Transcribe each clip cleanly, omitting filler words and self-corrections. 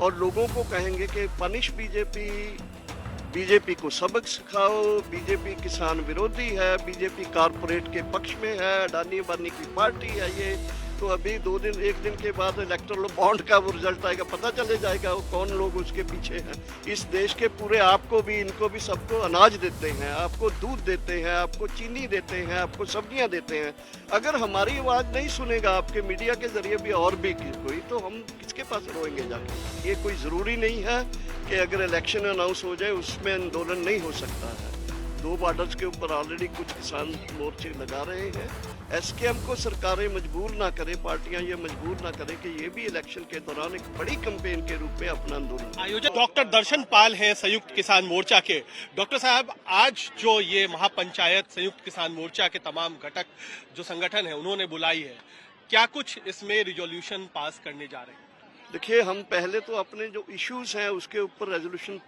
और लोगों को कहेंगे कि पनिश बीजेपी, बीजेपी को सबक सिखाओ, बीजेपी किसान विरोधी है, बीजेपी कारपोरेट के पक्ष में है, अडानी अंबानी की पार्टी है ये। तो अभी एक दिन के बाद इलेक्टोरल बॉन्ड का वो रिजल्ट आएगा, पता चले जाएगा वो कौन लोग उसके पीछे हैं। इस देश के पूरे आपको भी, इनको भी, सबको अनाज देते हैं, आपको दूध देते हैं, आपको चीनी देते हैं, आपको सब्जियां देते हैं। अगर हमारी आवाज़ नहीं सुनेगा आपके मीडिया के जरिए भी और भी कोई, तो हम किसके पास रोएंगे जाके? ये कोई ज़रूरी नहीं है कि अगर इलेक्शन अनाउंस हो जाए उसमें आंदोलन नहीं हो सकता है। 2 बॉर्डर्स के ऊपर ऑलरेडी कुछ किसान मोर्चे लगा रहे हैं। एसकेएम को सरकारें मजबूर ना करें, पार्टियां ये मजबूर ना करें कि ये भी इलेक्शन के दौरान एक बड़ी कैंपेन के रूप में अपना आंदोलन। आयोजक डॉक्टर दर्शन पाल हैं संयुक्त किसान मोर्चा के। डॉक्टर साहब, आज जो ये महापंचायत संयुक्त किसान मोर्चा के तमाम घटक जो संगठन है उन्होंने बुलाई है, क्या कुछ इसमें रिजोल्यूशन पास करने जा रहे हैं? देखिए, हम पहले तो अपने जो इश्यूज हैं उसके ऊपर रेजोल्यूशन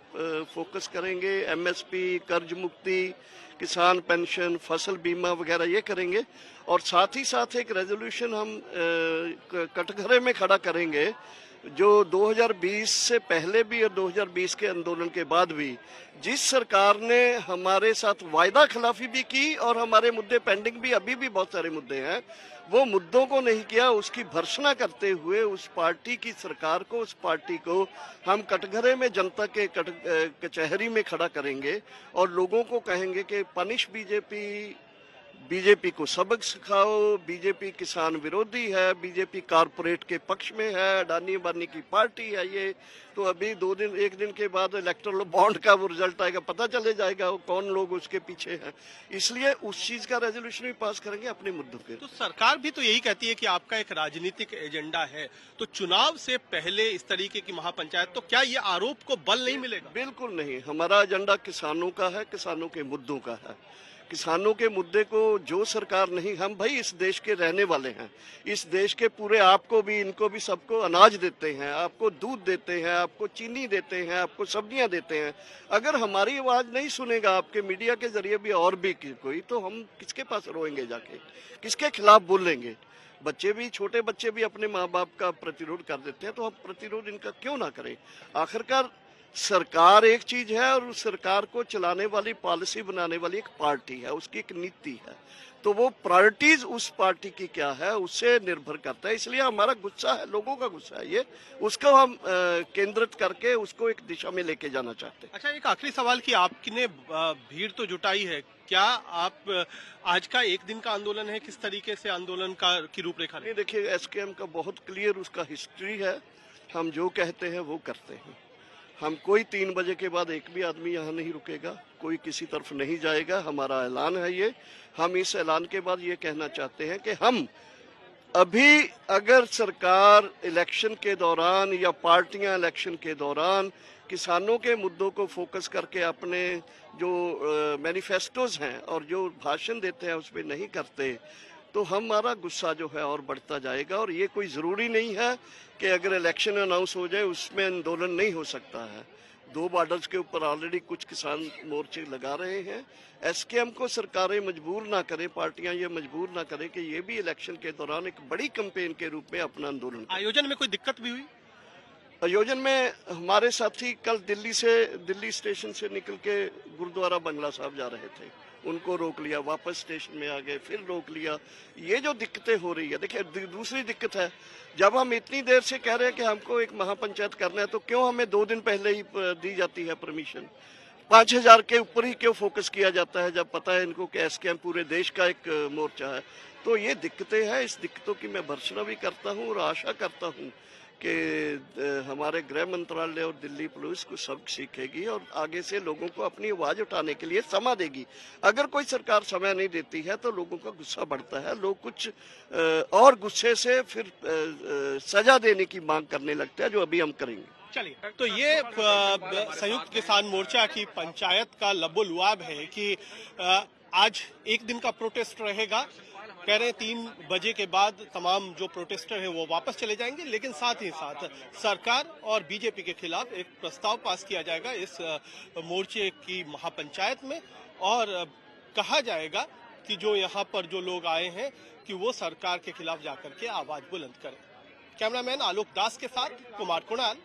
फोकस करेंगे। एमएसपी, कर्ज मुक्ति, किसान पेंशन, फसल बीमा वगैरह ये करेंगे। और साथ ही साथ एक रेजोल्यूशन हम कटघरे में खड़ा करेंगे जो 2020 से पहले भी और 2020 के आंदोलन के बाद भी जिस सरकार ने हमारे साथ वायदा खिलाफी भी की और हमारे मुद्दे पेंडिंग भी, अभी भी बहुत सारे मुद्दे हैं, वो मुद्दों को नहीं किया, उसकी भर्त्सना करते हुए उस पार्टी की सरकार को, उस पार्टी को हम कटघरे में जनता के कचहरी में खड़ा करेंगे और लोगों को कहेंगे कि पनिश बीजेपी, बीजेपी को सबक सिखाओ, बीजेपी किसान विरोधी है, बीजेपी कारपोरेट के पक्ष में है, अडानी अंबानी की पार्टी है ये। तो अभी एक दिन के बाद इलेक्टोरल बॉन्ड का वो रिजल्ट आएगा, पता चले जाएगा वो कौन लोग उसके पीछे हैं। इसलिए उस चीज का रेजोल्यूशन भी पास करेंगे अपने मुद्दों पे। तो सरकार भी तो यही कहती है कि आपका एक राजनीतिक एजेंडा है, तो चुनाव से पहले इस तरीके की महापंचायत, तो क्या ये आरोप को बल नहीं मिलेगा? बिल्कुल नहीं, हमारा एजेंडा किसानों का है, किसानों के मुद्दों का है। किसानों के मुद्दे को जो सरकार नहीं, हम भाई इस देश के रहने वाले हैं, इस देश के पूरे आपको भी, इनको भी, सबको अनाज देते हैं, आपको दूध देते हैं, आपको चीनी देते हैं, आपको सब्जियां देते हैं। अगर हमारी आवाज़ नहीं सुनेगा आपके मीडिया के जरिए भी और भी कोई, तो हम किसके पास रोएंगे जाके? किसके खिलाफ बोलेंगे? बच्चे भी, छोटे बच्चे भी अपने माँ बाप का प्रतिरोध कर देते हैं, तो हम प्रतिरोध इनका क्यों ना करें? आखिरकार सरकार एक चीज है और उस सरकार को चलाने वाली, पॉलिसी बनाने वाली एक पार्टी है, उसकी एक नीति है। तो वो प्रायोरिटीज उस पार्टी की क्या है उससे निर्भर करता है। इसलिए हमारा गुस्सा है, लोगों का गुस्सा है ये, उसको हम केंद्रित करके उसको एक दिशा में लेके जाना चाहते हैं। अच्छा, एक आखिरी सवाल कि आपने भीड़ तो जुटाई है, क्या आप आज का एक दिन का आंदोलन है, किस तरीके से आंदोलन की रूपरेखा? नहीं, देखिए, एसकेएम का बहुत क्लियर उसका हिस्ट्री है। हम जो कहते हैं वो करते हैं। हम कोई 3 बजे के बाद एक भी आदमी यहाँ नहीं रुकेगा, कोई किसी तरफ नहीं जाएगा, हमारा ऐलान है ये। हम इस ऐलान के बाद ये कहना चाहते हैं कि हम अभी, अगर सरकार इलेक्शन के दौरान या पार्टियां इलेक्शन के दौरान किसानों के मुद्दों को फोकस करके अपने जो मैनिफेस्टोज हैं और जो भाषण देते हैं उसमें नहीं करते, तो हमारा गुस्सा जो है और बढ़ता जाएगा। और ये कोई ज़रूरी नहीं है कि अगर इलेक्शन अनाउंस हो जाए उसमें आंदोलन नहीं हो सकता है। 2 बॉर्डर्स के ऊपर ऑलरेडी कुछ किसान मोर्चे लगा रहे हैं। एसकेएम को सरकारें मजबूर ना करें, पार्टियां ये मजबूर ना करें कि ये भी इलेक्शन के दौरान एक बड़ी कैंपेन के रूप में अपना आंदोलन। आयोजन में कोई दिक्कत भी हुई? आयोजन में हमारे साथी कल दिल्ली स्टेशन से निकल के गुरुद्वारा बंगला साहब जा रहे थे, उनको रोक लिया, वापस स्टेशन में आ गए, फिर रोक लिया। ये जो दिक्कतें हो रही है, देखिए, दूसरी दिक्कत है, जब हम इतनी देर से कह रहे हैं कि हमको एक महापंचायत करना है, तो क्यों हमें 2 दिन पहले ही दी जाती है परमिशन? 5000 के ऊपर ही क्यों फोकस किया जाता है जब पता है इनको कि एसकेएम पूरे देश का एक मोर्चा है? तो ये दिक्कतें हैं, इस दिक्कतों की मैं भर्त्सना भी करता हूँ और आशा करता हूँ कि हमारे गृह मंत्रालय और दिल्ली पुलिस को सबक सीखेगी और आगे से लोगों को अपनी आवाज उठाने के लिए समय देगी। अगर कोई सरकार समय नहीं देती है तो लोगों का गुस्सा बढ़ता है, लोग कुछ और गुस्से से फिर सजा देने की मांग करने लगते हैं, जो अभी हम करेंगे। चलिए, तो ये संयुक्त किसान मोर्चा की पंचायत का लबोलुआब है कि आज एक दिन का प्रोटेस्ट रहेगा। कह रहे हैं 3 बजे के बाद तमाम जो प्रोटेस्टर हैं वो वापस चले जाएंगे, लेकिन साथ ही साथ सरकार और बीजेपी के खिलाफ एक प्रस्ताव पास किया जाएगा इस मोर्चे की महापंचायत में, और कहा जाएगा कि जो यहाँ पर जो लोग आए हैं कि वो सरकार के खिलाफ जाकर के आवाज बुलंद करें। कैमरामैन आलोक दास के साथ कुमार कुणाल,